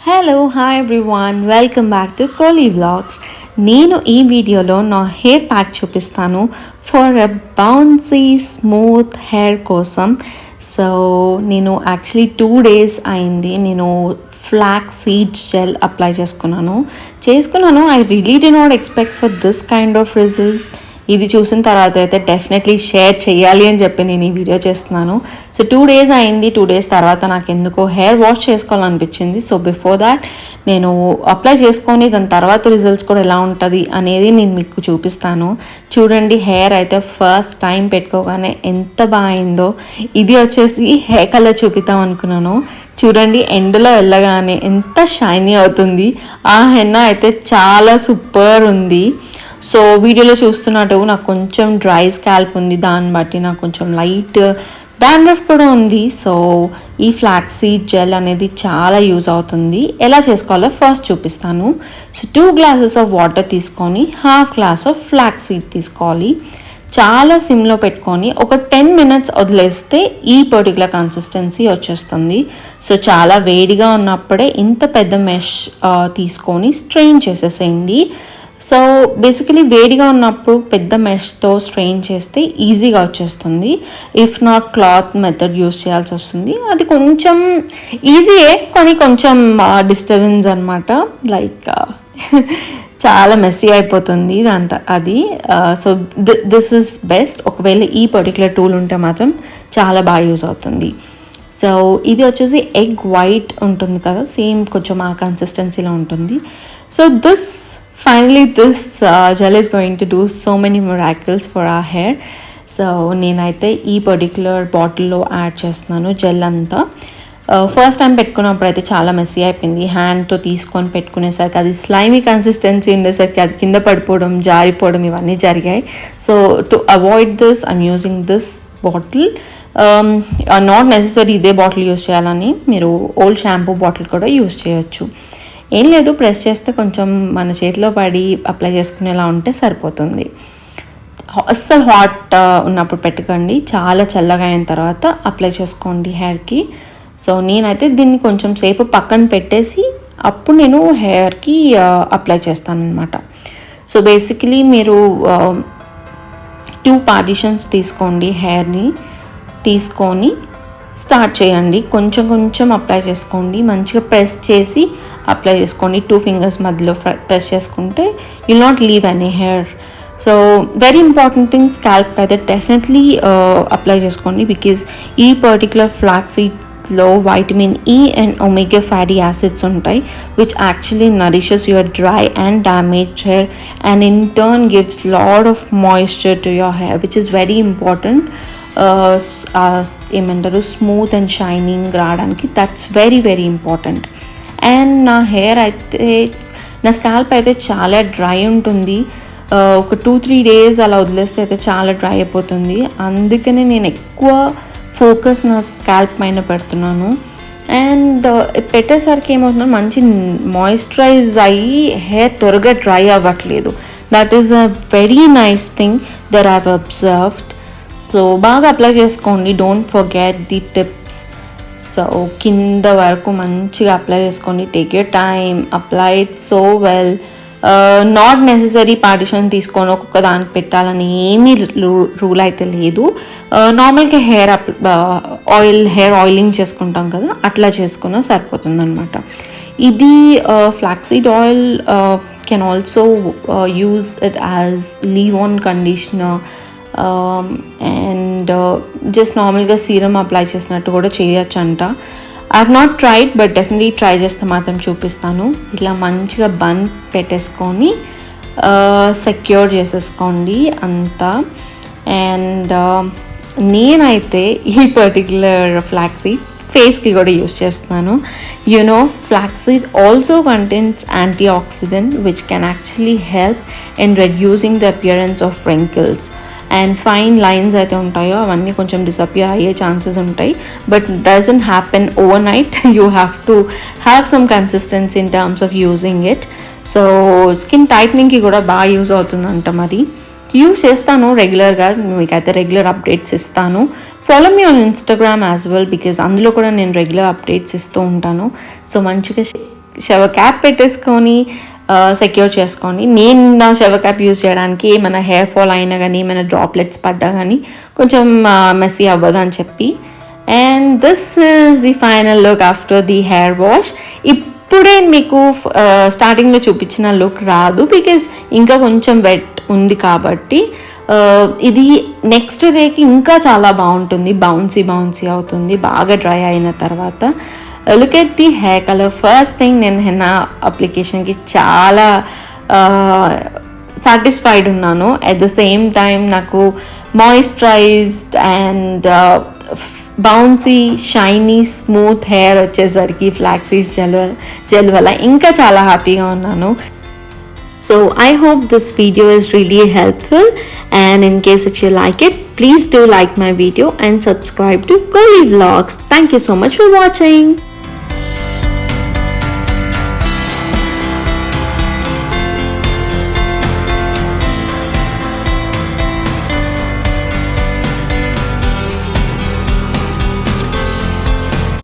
Hello hi everyone, welcome back to Coolie vlogs. నేను ఈ వీడియోలో నా హెయిర్ ప్యాక్ చూపిస్తాను for a bouncy smooth hair కోసం. సో నేను యాక్చువల్లీ 2 days అయింది నేను ఫ్లాక్సీడ్ జెల్ అప్లై చేసుకున్నాను. I really did not expect for this kind of result. ఇది చూసిన తర్వాత అయితే డెఫినెట్లీ షేర్ చేయాలి అని చెప్పి నేను ఈ వీడియో చేస్తున్నాను. సో 2 days అయింది. 2 days తర్వాత నాకు ఎందుకో హెయిర్ వాష్ చేసుకోవాలనిపించింది. సో బిఫోర్ దాట్ నేను అప్లై చేసుకొని దాని తర్వాత రిజల్ట్స్ కూడా ఎలా ఉంటుంది అనేది నేను మీకు చూపిస్తాను. చూడండి, హెయిర్ అయితే ఫస్ట్ టైం పెట్టుకోగానే ఎంత బాగా అయిందో. ఇది వచ్చేసి హెయిర్ కలర్ చూపిద్దాం అనుకున్నాను. చూడండి, ఎండలో వెళ్ళగానే ఎంత షైనీ అవుతుంది. ఆ హెన్నా అయితే చాలా సూపర్ ఉంది. సో వీడియోలో చూస్తున్నట్టు నాకు కొంచెం డ్రై స్కాల్ప్ ఉంది, దాన్ని బట్టి నాకు కొంచెం లైట్ డాండ్రఫ్ కూడా ఉంది. సో ఈ ఫ్లాక్సీడ్ జెల్ అనేది చాలా యూజ్ అవుతుంది. ఎలా చేసుకోవాలో ఫస్ట్ చూపిస్తాను. సో 2 glasses ఆఫ్ వాటర్ తీసుకొని 1/2 glass ఆఫ్ ఫ్లాక్సీడ్ తీసుకోవాలి. చాలా సిమ్లో పెట్టుకొని ఒక 10 minutes వదిలేస్తే ఈ పర్టికులర్ కన్సిస్టెన్సీ వచ్చేస్తుంది. సో చాలా వేడిగా ఉన్నప్పుడే ఇంత పెద్ద మెష్ తీసుకొని స్ట్రెయిన్ చేసేసేయండి. సో బేసికలీ వేడిగా ఉన్నప్పుడు పెద్ద మెష్తో స్ట్రెయిన్ చేస్తే ఈజీగా వచ్చేస్తుంది. If not cloth method use చేయాల్సి వస్తుంది. అది కొంచెం ఈజీయే, కానీ కొంచెం డిస్టర్బెన్స్ అనమాట. లైక్ చాలా మెస్సీ అయిపోతుంది అది. So this is best. ఒకవేళ ఈ పర్టికులర్ టూల్ ఉంటే మాత్రం చాలా బాగా యూజ్ అవుతుంది. సో ఇది వచ్చేసి ఎగ్ వైట్ ఉంటుంది కదా, సేమ్ కొంచెం ఆ కన్సిస్టెన్సీలో ఉంటుంది. So finally this gel is going to do so many miracles for our hair. So నేనైతే ఈ పర్టిక్యులర్ బాటిల్లో యాడ్ చేస్తున్నాను జెల్ అంతా. ఫస్ట్ టైం పెట్టుకున్నప్పుడు అయితే చాలా మెస్సీ అయిపోయింది. హ్యాండ్తో తీసుకొని పెట్టుకునేసరికి అది స్లైమీ కన్సిస్టెన్సీ ఉండేసరికి అది కింద పడిపోవడం, జారిపోవడం ఇవన్నీ జరిగాయి. So to avoid this I'm using this bottle. Not necessary ఇదే బాటిల్ యూజ్ చేయాలని, మీరు ఓల్డ్ షాంపూ బాటిల్ కూడా యూజ్ చేయొచ్చు. ఏం లేదు, ప్రెస్ చేస్తే కొంచెం మన చేతిలో పడి అప్లై చేసుకునేలా ఉంటే సరిపోతుంది. అస్సలు హాట్ ఉన్నప్పుడు పెట్టుకోండి, చాలా చల్లగా అయిన తర్వాత అప్లై చేసుకోండి హెయిర్కి. సో నేనైతే దీన్ని కొంచెం సేపు పక్కన పెట్టేసి అప్పుడు నేను హెయిర్కి అప్లై చేస్తాను అనమాట. సో బేసికలీ మీరు 2 partitions తీసుకోండి, హెయిర్ని తీసుకొని స్టార్ట్ చేయండి. కొంచెం కొంచెం అప్లై చేసుకోండి, మంచిగా ప్రెస్ చేసి అప్లై చేసుకోండి. 2 fingers మధ్యలో ప్రెస్ చేసుకుంటే you'll not leave any hair. So very important thing, scalp అయితే డెఫినెట్లీ అప్లై చేసుకోండి. బికాజ్ ఈ పర్టికులర్ ఫ్లాక్సీడ్లో vitamin E and omega fatty acids ఉంటాయి, which actually nourishes your dry and damaged hair and in turn gives lot of moisture to your hair, which is very important. ఏమంటారు, smooth and shining రావడానికి. That's very very important. And నా hair అయితే, నా scalp అయితే చాలా dry ఉంటుంది. ఒక 2-3 days అలా వదిలేస్తే అయితే చాలా డ్రై అయిపోతుంది. అందుకనే నేను ఎక్కువ ఫోకస్ నా స్కాల్ప్ పైన పెడుతున్నాను. అండ్ పెట్టేసరికి ఏమవుతుందో మంచి మాయిశ్చరైజ్ అయ్యి హెయిర్ త్వరగా డ్రై అవ్వట్లేదు. That is a very nice thing that I've observed. So బాగా అప్లై చేసుకోండి, don't forget the tips. So కింద వరకు మంచిగా అప్లై చేసుకోండి. Take your time, apply it so well. Not necessary partition తీసుకొని ఒక్కొక్క దానికి పెట్టాలని ఏమీ రూల్ అయితే లేదు. నార్మల్గా హెయిర్ ఆయిలింగ్ చేసుకుంటాం కదా, అట్లా చేసుకున్నా సరిపోతుంది అనమాట. ఇది flaxseed oil can also use it as leave on conditioner and just నార్మల్గా సీరం అప్లై చేసినట్టు కూడా చేయొచ్చు అంట. I have not tried, but definitely try చేస్తే మాత్రం చూపిస్తాను. ఇట్లా మంచిగా బన్ పెట్టేసుకొని సెక్యూర్ చేసేసుకోండి అంతా. అండ్ నేనైతే ఈ పర్టిక్యులర్ ఫ్లాక్సీడ్ ఫేస్కి కూడా యూస్ చేస్తున్నాను. You know, flaxseed also contains anti oxidant which can actually help in reducing the appearance of wrinkles. And fine lines అయితే ఉంటాయో అవన్నీ కొంచెం డిసపియర్ అయ్యే ఛాన్సెస్ ఉంటాయి. But doesn't happen over night. You have to have some consistency in terms of using it. So skin టైట్నింగ్కి కూడా బాగా use అవుతుందంట. మరి యూజ్ చేస్తాను రెగ్యులర్గా, మీకైతే రెగ్యులర్ అప్డేట్స్ ఇస్తాను. Follow me on Instagram as well, because అందులో కూడా నేను రెగ్యులర్ అప్డేట్స్ ఇస్తూ ఉంటాను. సో మంచిగా షవర్ క్యాప్ పెట్టేసుకొని సెక్యూర్ చేసుకొని, నేను నా షవర్ క్యాప్ యూజ్ చేయడానికి ఏమైనా హెయిర్ ఫాల్ అయినా కానీ ఏమైనా డ్రాప్లెట్స్ పడ్డా కానీ కొంచెం మెస్సీ అవ్వదు అని చెప్పి. And this is the final look after the hair wash. ఇప్పుడే మీకు స్టార్టింగ్లో చూపించిన లుక్ రాదు, బికాజ్ ఇంకా కొంచెం వెట్ ఉంది కాబట్టి. ఇది నెక్స్ట్ డేకి ఇంకా చాలా బాగుంటుంది, బౌన్సీ అవుతుంది బాగా డ్రై అయిన తర్వాత. Look at the hair colour. First thing, నేను హెన్నా అప్లికేషన్కి చాలా సాటిస్ఫైడ్ ఉన్నాను. అట్ ద సేమ్ టైం నాకు moisturised and bouncy shiny smooth hair వచ్చేసరికి ఫ్లాక్సీడ్ జెల్ వల్ల ఇంకా చాలా హ్యాపీగా ఉన్నాను. So I hope this video is really helpful, and in case if you like it, please do like my video and subscribe to Kolli Vlogs. Thank you so much for watching.